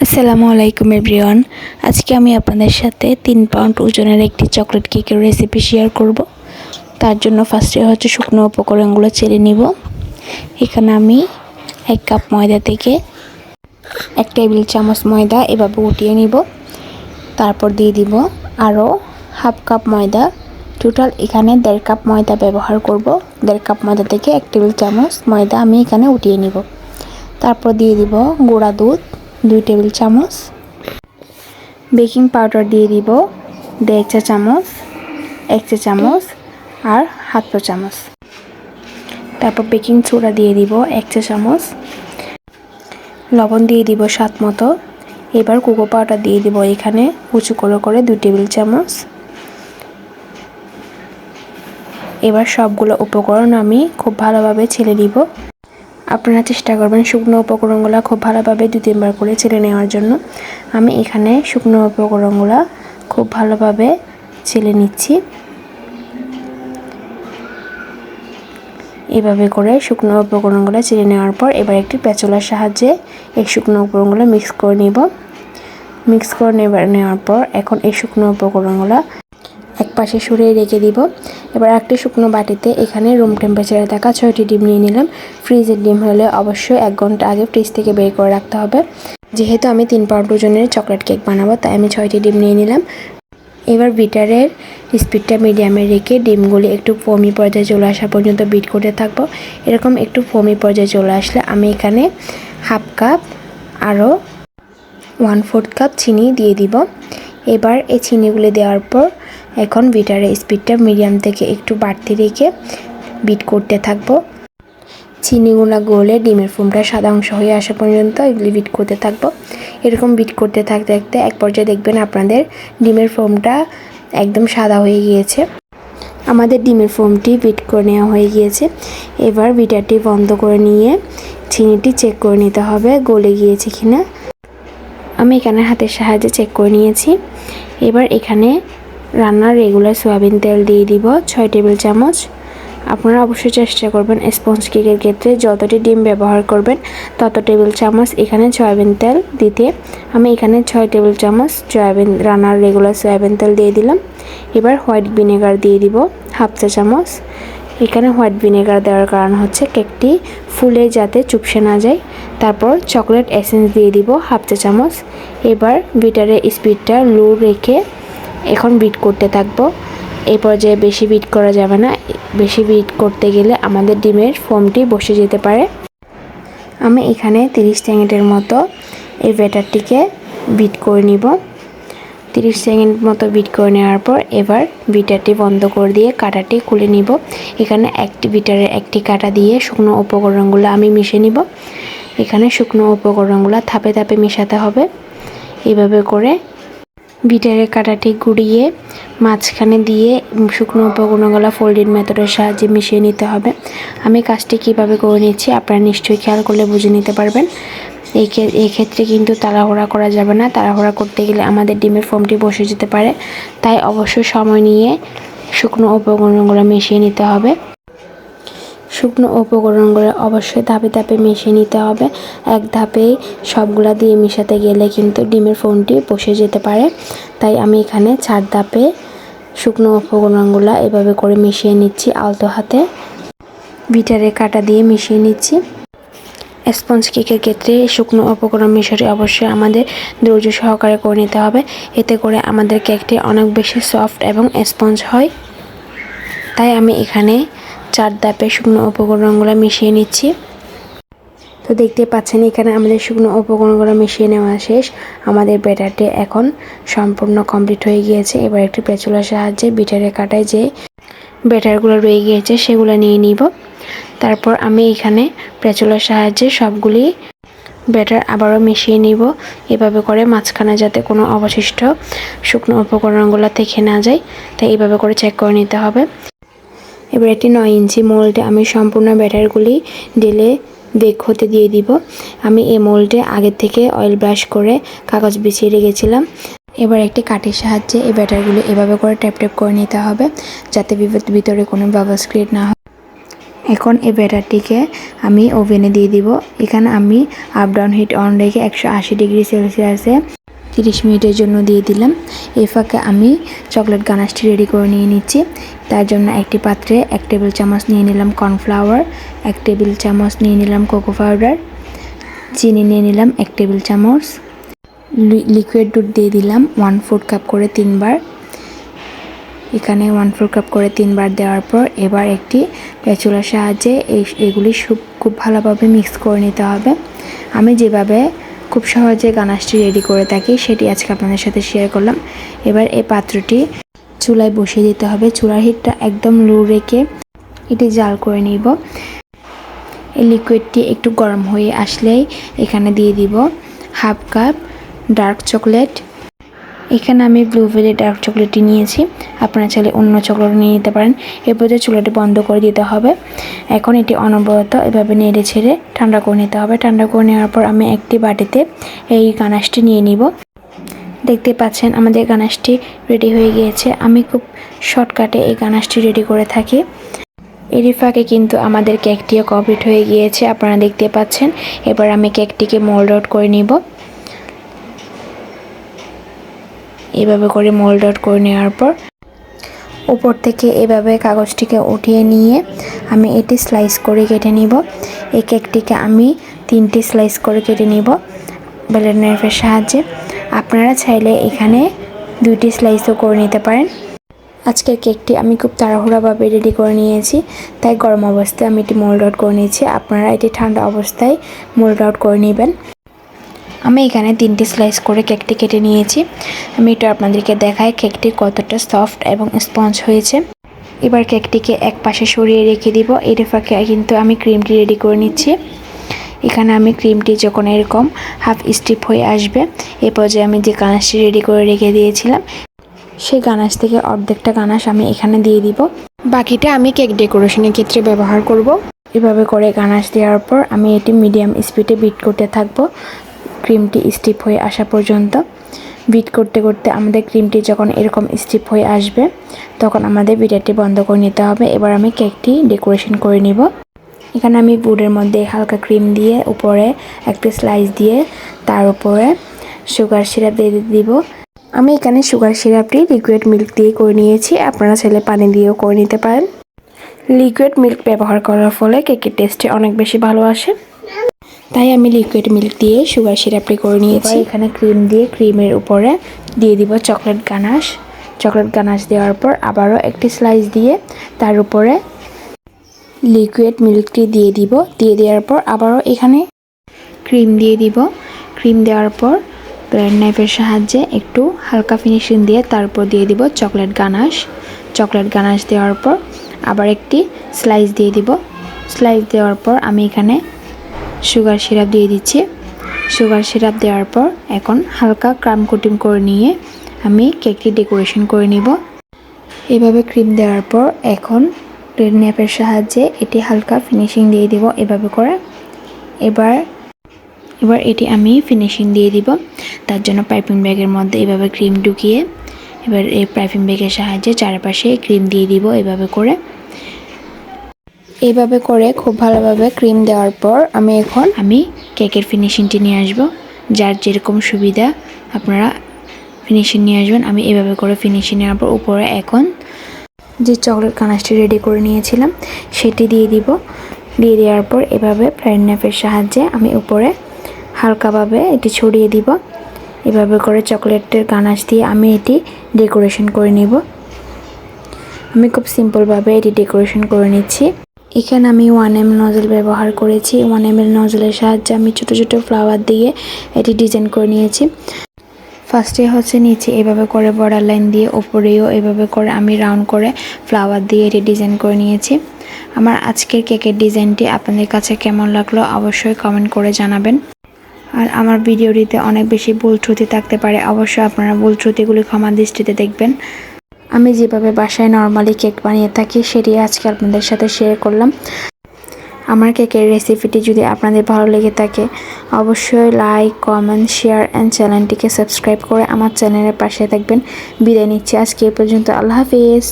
আসসালামু আলাইকুম এভরিওয়ান। আজকে আমি আপনাদের সাথে 3 পাউন্ড ওজনের একটি চকলেট কেকের রেসিপি শেয়ার করব। তার জন্য ফার্স্টে শুকনো উপকরণগুলো চেলে নিব। এখানে আমি 1 কাপ ময়দা থেকে 1 টেবিল চামচ ময়দা এভাবে উঠিয়ে নিব। তারপর দিয়ে দিব আরও হাফ কাপ ময়দা। টোটাল এখানে 1.5 কাপ ময়দা ব্যবহার করব। 1.5 কাপ ময়দা থেকে 1 টেবিল চামচ ময়দা আমি এখানে উঠিয়ে নিব। তারপর দিয়ে দিব গুঁড়া দুধ 2 টেবিল চামচ, বেকিং পাউডার দিয়ে দিব 1.5 চা চামচ, 1 চা চামচ আর হাফ চা চামচ। তারপর বেকিং সোডা দিয়ে দিব 1 চা চামচ, লবণ দিয়ে দিব স্বাদ মতো। এবার কোকো পাউডার দিয়ে দিব এখানে উঁচু করে 2 টেবিল চামচ। এবার সবগুলো উপকরণ আমি খুব ভালোভাবে ছেলে নিব। আপনারা চেষ্টা করবেন শুকনো উপকরণগুলো খুব ভালোভাবে 2-3 বার করে ছেলে নেওয়ার জন্য। আমি এখানে শুকনো উপকরণগুলো খুব ভালোভাবে ছেলে নিচ্ছি। এভাবে করে শুকনো উপকরণগুলো ছেলে নেওয়ার পর এবার একটি স্প্যাচুলার সাহায্যে এই শুকনো উপকরণগুলো মিক্স করে নিব। মিক্স করে নেওয়ার পর এখন এই শুকনো উপকরণগুলো এক পাশে সরিয়ে রেখে দিব। এবার একটি শুকনো বাটিতে এখানে রুম টেম্পারেচারে থাকা 6টি ডিম নিয়ে নিলাম। ফ্রিজের ডিম হলে অবশ্যই 1 ঘন্টা আগে ফ্রিজ থেকে বের করে রাখতে হবে। যেহেতু আমি 3 পাউন্ড ওজনের চকলেট কেক বানাবো তাই আমি 6টি ডিম নিয়ে নিলাম। এবার বিটারের স্পিডটা মিডিয়ামে রেখে ডিমগুলি একটু ফোমি পর্যায়ে চলে আসা পর্যন্ত বিট করতে থাকবো। এরকম একটু ফোমি পর্যায়ে চলে আসলে আমি এখানে হাফ কাপ আরও 1/4 কাপ চিনি দিয়ে দিব। এবার এই চিনিগুলি দেওয়ার পর এখন বিটারের স্পিডটা মিডিয়াম থেকে একটু বাড়তি রেখে বিট করতে থাকবো। চিনিগুলো গলে ডিমের ফোমটা সাদা অংশ হয়ে আসা পর্যন্ত এগুলি বিট করতে থাকবো। এরকম বিট করতে থাকতে থাকতে এক পর্যায়ে দেখবেন আপনাদের ডিমের ফোমটা একদম সাদা হয়ে গিয়েছে। আমাদের ডিমের ফোমটি বিট করে নেওয়া হয়ে গিয়েছে। এবার বিটারটি বন্ধ করে নিয়ে চিনিটি চেক করে নিতে হবে গলে গিয়েছে কিনা। আমি এখানে হাতের সাহায্যে চেক করে নিয়েছি। এবার এখানে রান্নার রেগুলার সয়াবিন তেল দিয়ে দিব 6 টেবিল চামচ। আপনারা অবশ্যই চেষ্টা করবেন স্পঞ্জ কেকের ক্ষেত্রে যতটি ডিম ব্যবহার করবেন তত টেবিল চামচ এখানে সয়াবিন তেল দিতে। আমি এখানে 6 টেবিল চামচ রান্নার রেগুলার সয়াবিন তেল দিয়ে দিলাম। এবার হোয়াইট ভিনেগার দিয়ে দিব হাফ চা চামচ। এখানে হোয়াইট ভিনেগার দেওয়ার কারণ হচ্ছে কেকটি ফুলে যাতে চুপসে না যায়। তারপর চকলেট এসেন্স দিয়ে দিব হাফ চা চামচ। এবার বিটারের স্পিডটা লো রেখে এখন বিট করতে থাকবো। এই পর্যায়ে বেশি বিট করা যাবে না। বেশি বিট করতে গেলে আমাদের ডিমের ফোমটি বসে যেতে পারে। আমি এখানে 30 সেকেন্ডের মতো এই ব্যাটারটিকে বিট করে নিব। 30 সেকেন্ড মতো বিট করে নেওয়ার পর এবার বিটারটি বন্ধ করে দিয়ে কাঁটাটি খুলে নিব। এখানে বিটারের একটি কাঁটা দিয়ে শুকনো উপকরণগুলো আমি মিশিয়ে নিব। এখানে শুকনো উপকরণগুলো ধাপে ধাপে মেশাতে হবে। এইভাবে করে বিটারের কাঁটাটি গুঁড়িয়ে মাঝখানে দিয়ে শুকনো উপকরণগুলো ফোল্ডিং মেথডের সাহায্যে মিশিয়ে নিতে হবে। আমি কাজটি কিভাবে করে নিচ্ছি আপনারা নিশ্চয়ই খেয়াল করলে বুঝে নিতে পারবেন। এই ক্ষেত্রে কিন্তু তাড়াহুড়া করা যাবে না। তাড়াহুড়া করতে গেলে আমাদের ডিমের ফোমটি বসে যেতে পারে। তাই অবশ্যই সময় নিয়ে শুকনো উপকরণগুলো মিশিয়ে নিতে হবে। শুকনো উপকরণগুলো অবশ্যই ধাপে ধাপে মিশিয়ে নিতে হবে। এক ধাপেই সবগুলা দিয়ে মিশাতে গেলে কিন্তু ডিমের ফোমটি বসে যেতে পারে। তাই আমি এখানে 4 ধাপে শুকনো উপকরণগুলো এভাবে করে মিশিয়ে নিচ্ছি আলতো হাতে। বিটারের কাঁটা দিয়ে মিশিয়ে নিচ্ছি। স্পঞ্জ কেকের ক্ষেত্রে শুকনো উপকরণ মিশাতে অবশ্যই আমাদের ধৈর্য সহকারে করে নিতে হবে। এতে করে আমাদের কেকটি অনেক বেশি সফট এবং স্পঞ্জ হয়। তাই আমি এখানে 4 ধাপে শুকনো উপকরণগুলো মিশিয়ে নিচ্ছি। তো দেখতে পাচ্ছেন এখানে আমাদের শুকনো উপকরণগুলো মিশিয়ে নেওয়া শেষ। আমাদের ব্যাটারটি এখন সম্পূর্ণ কমপ্লিট হয়ে গিয়েছে। এবার একটি স্প্যাচুলার সাহায্যে বিটারের কাঁটায় যে ব্যাটারগুলো রয়ে গিয়েছে সেগুলো নিয়ে নিব। তারপর আমি এখানে স্প্যাচুলার সাহায্যে সবগুলি ব্যাটার আবারও মিশিয়ে নিব। এভাবে করে মাঝখানে যাতে কোনো অবশিষ্ট শুকনো উপকরণগুলো থেকে না যায় তাই এভাবে করে চেক করে নিতে হবে। এবার একটি 9 ইঞ্চি মোল্ডে আমি সম্পূর্ণ ব্যাটারগুলি ঢেলে বেক হতে দিয়ে দিব। আমি এই মোল্ডে আগে থেকে অয়েল ব্রাশ করে কাগজ বিছিয়ে রেখেছিলাম। এবার একটি কাঠির সাহায্যে এই ব্যাটারগুলো এভাবে করে ট্যাপ ট্যাপ করে নিতে হবে যাতে ভিতরে কোনো বাবলস ক্রিয়েট না হয়। এখন এই ব্যাটারটিকে আমি ওভেনে দিয়ে দিব। এখানে আমি আপ ডাউন হিট অন রেখে 180 ডিগ্রি সেলসিয়াসে 30 মিনিটের জন্য দিয়ে দিলাম। এই ফাঁকে আমি চকলেট গানাশটি রেডি করে নিয়ে নিচ্ছি। তার জন্য একটি পাত্রে 1 টেবিল চামচ নিয়ে নিলাম কর্নফ্লাওয়ার, 1 টেবিল চামচ নিয়ে নিলাম কোকো পাউডার, চিনি নিয়ে নিলাম 1 টেবিল চামচ, লিকুইড দুধ দিয়ে দিলাম 1/4 কাপ করে 3 বার। এখানে 1/4 কাপ করে 3 বার দেওয়ার পর এবার একটি স্প্যাচুলার সাহায্যে এগুলি খুব ভালোভাবে মিক্স করে নিতে হবে। আমি যেভাবে খুব সহজে গানাশটি রেডি করে থাকি সেটি আজকে আপনাদের সাথে শেয়ার করলাম। এবার এই পাত্রটি চুলায় বসিয়ে দিতে হবে। চুলার হিটটা একদম লো রেখে এটি জাল করে নিব। এই লিকুইডটি একটু গরম হয়ে আসলেই এখানে দিয়ে দিব 1/2 কাপ ডার্ক চকলেট। এখানে আমি ব্লুবেরি ডার্ক চকলেটটি নিয়েছি, আপনারা চাইলে অন্য চকলেট নিয়ে নিতে পারেন। এরপর চুলাটি বন্ধ করে দিতে হবে। এখন এটি অনবরত এভাবে নেড়ে ছেড়ে ঠান্ডা করে নিতে হবে। ঠান্ডা করে নেওয়ার পর আমি একটি বাটিতে এই গানাশটি নিয়ে নিব। দেখতে পাচ্ছেন আমাদের গানাশটি রেডি হয়ে গিয়েছে। আমি খুব শর্টকাটে এই গানাশটি রেডি করে থাকি। এরই ফাঁকে কিন্তু আমাদের কেকটিও কমপ্লিট হয়ে গিয়েছে, আপনারা দেখতে পাচ্ছেন। এবার আমি কেকটিকে মোল্ড আউট করে নিব। এভাবে করে মোল্ড আউট করে নেওয়ার পর উপর থেকে এভাবে কাগজটিকে উঠিয়ে নিয়ে আমি এটি স্লাইস করে কেটে নিব। এই কেকটিকে আমি 3টি স্লাইস করে কেটে নিব ব্লেন্ডার নাইফের সাহায্যে। আপনারা চাইলে এখানে 2টি স্লাইসও করে নিতে পারেন। আজকের কেকটি আমি খুব তাড়াহুড়াভাবে রেডি করে নিয়েছি, তাই গরম অবস্থায় আমি এটি মোল্ড আউট করে নিয়েছি। আপনারা এটি ঠান্ডা অবস্থায় মোল্ড আউট করে নেবেন। আমি এখানে 3টি স্লাইস করে কেকটি কেটে নিয়েছি। আমি এটা আপনাদেরকে দেখাই কেকটি কতটা সফট এবং স্পঞ্জ হয়েছে। এবার কেকটিকে এক পাশে সরিয়ে রেখে দিব। এর ফাঁকে কিন্তু আমি ক্রিমটি রেডি করে নিচ্ছি। এখানে আমি ক্রিমটি যখন এরকম হাফ স্টিপ হয়ে আসবে এ পর্যায়ে আমি যে গানাশটি রেডি করে রেখে দিয়েছিলাম সেই গানাশ থেকে অর্ধেকটা গানাশ আমি এখানে দিয়ে দিব। বাকিটা আমি কেক ডেকোরেশনের ক্ষেত্রে ব্যবহার করব। এভাবে করে গানাশ দেওয়ার পর আমি এটি মিডিয়াম স্পিডে বিট করতে থাকবো ক্রিমটি স্টিপ হয়ে আসা পর্যন্ত। বিট করতে করতে আমাদের ক্রিমটি যখন এরকম স্টিপ হয়ে আসবে তখন আমাদের বিটারটি বন্ধ করে নিতে হবে। এবার আমি কেকটি ডেকোরেশন করে নিব। এখানে আমি বোর্ডের মধ্যে হালকা ক্রিম দিয়ে উপরে একটা স্লাইস দিয়ে তার উপরে সুগার সিরাপ দিয়ে দিব। আমি এখানে সুগার সিরাপটি লিকুইড মিল্ক দিয়ে করে নিয়েছি, আপনারা চাইলে পানি দিয়েও করে নিতে পারেন। লিকুইড মিল্ক ব্যবহার করার ফলে কেকের টেস্টে অনেক বেশি ভালো আসে, তাই আমি লিকুইড মিল্ক দিয়ে সুগার সিরাপটি করে নিয়েছি। এখানে ক্রিম দিয়ে ক্রিমের উপরে দিয়ে দিব চকলেট গানাশ। চকলেট গানাশ দেওয়ার পর আবারও একটি স্লাইস দিয়ে তার উপরে লিকুইড মিল্কটি দিয়ে দিব। দিয়ে দেওয়ার পর আবারও এখানে ক্রিম দিয়ে দিব। ক্রিম দেওয়ার পর ব্লেন্ডার নাইফের সাহায্যে একটু হালকা ফিনিশিং দিয়ে তার উপর দিয়ে দিব চকলেট গানাশ। চকলেট গানাশ দেওয়ার পর আবার একটি স্লাইস দিয়ে দিব। স্লাইস দেওয়ার পর আমি এখানে সুগার সিরাপ দিয়ে দিচ্ছি। সুগার সিরাপ দেওয়ার পর এখন হালকা ক্রাম কোটিং করে নিয়ে আমি কেকটি ডেকোরেশন করে নিব। এভাবে ক্রিম দেওয়ার পর এখন ব্লেন্ডার নাইফের সাহায্যে এটি হালকা ফিনিশিং দিয়ে দিব এভাবে করে। এবার এটি আমি ফিনিশিং দিয়ে দিব। তার জন্য পাইপিং ব্যাগের মধ্যে এভাবে ক্রিম ঢুকিয়ে এবার এই পাইপিং ব্যাগের সাহায্যে চারপাশে ক্রিম দিয়ে দিব এভাবে করে। এইভাবে করে খুব ভালোভাবে ক্রিম দেওয়ার পর আমি কেকের ফিনিশিংটি নিয়ে আসব। যার যেরকম সুবিধা আপনারা ফিনিশিং নিয়ে আসবেন। আমি এভাবে করে ফিনিশিং নেওয়ার পর উপরে এখন যে চকলেট গানাশটি রেডি করে নিয়েছিলাম সেটি দিয়ে দিব। দিয়ে দেওয়ার পর এভাবে ব্লেন্ডার নাইফের সাহায্যে আমি উপরে হালকাভাবে এটি ছড়িয়ে দিব। এভাবে করে চকলেটের গানাশ দিয়ে আমি এটি ডেকোরেশন করে নিব। আমি খুব সিম্পলভাবে এটি ডেকোরেশন করে নিচ্ছি। এখানে আমি 1 ml নজল ব্যবহার করেছি। 1 ml নজলের সাহায্যে আমি ছোট ছোট ফ্লাওয়ার দিয়ে এটি ডিজাইন করে নিয়েছি। ফার্স্টে হচ্ছে নিচে এভাবে করে বর্ডার লাইন দিয়ে, উপরেও এভাবে করে আমি রাউন্ড করে ফ্লাওয়ার দিয়ে এটি ডিজাইন করে নিয়েছি। আমার আজকের কেকের ডিজাইনটি আপনাদের কাছে কেমন লাগলো অবশ্যই কমেন্ট করে জানাবেন। আর আমার ভিডিওটিতে অনেক বেশি ভুল ত্রুটি থাকতে পারে, অবশ্যই আপনারা ভুল ত্রুটিগুলি ক্ষমা দৃষ্টিতে দেখবেন। আমি যেভাবে বাসায় নর্মালি কেক বানিয়ে থাকি সেটি আজকে আপনাদের সাথে শেয়ার করলাম। আমার কেকের রেসিপিটি যদি আপনাদের ভালো লেগে থাকে অবশ্যই লাইক, কমেন্ট, শেয়ার অ্যান্ড চ্যানেলটিকে সাবস্ক্রাইব করে আমার চ্যানেলের পাশে থাকবেন। বিদায় নিচ্ছি আজকে এ পর্যন্ত। আল্লাহ হাফিজ।